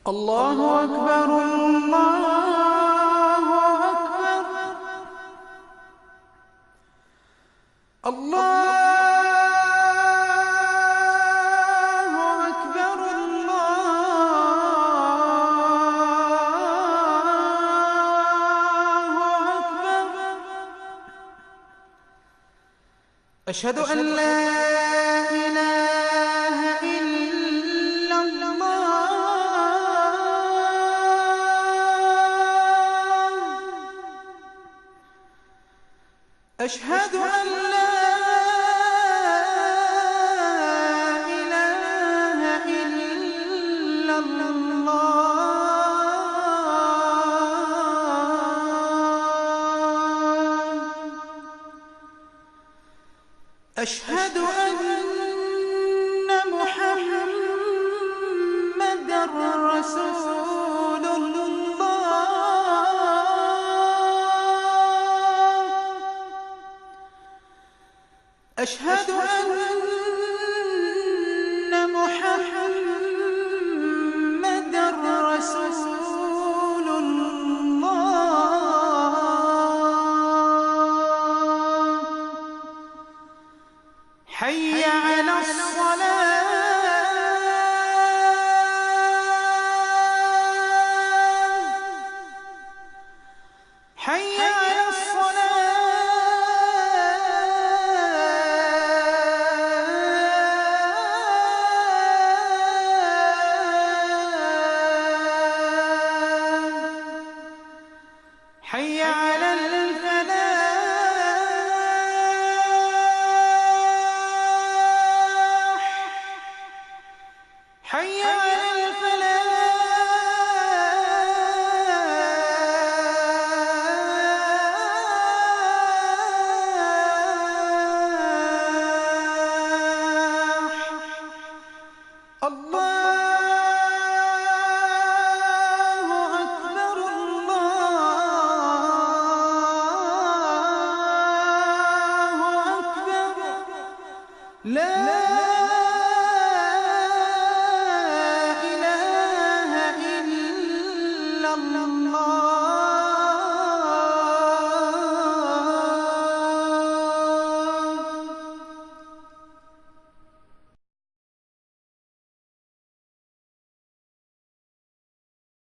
الله أكبر الله أكبر الله أكبر الله أكبر. أشهد أن لا إله إلا الله. أشهد أن لا إله إلا الله. أشهد أن محمدًا رسول الله. أشهد أن محمدًا رسول الله. حي على الصلاة. حي على الصلاة. حي على الفلاح. حي على الفلاح. الله أكبر الله أكبر. لا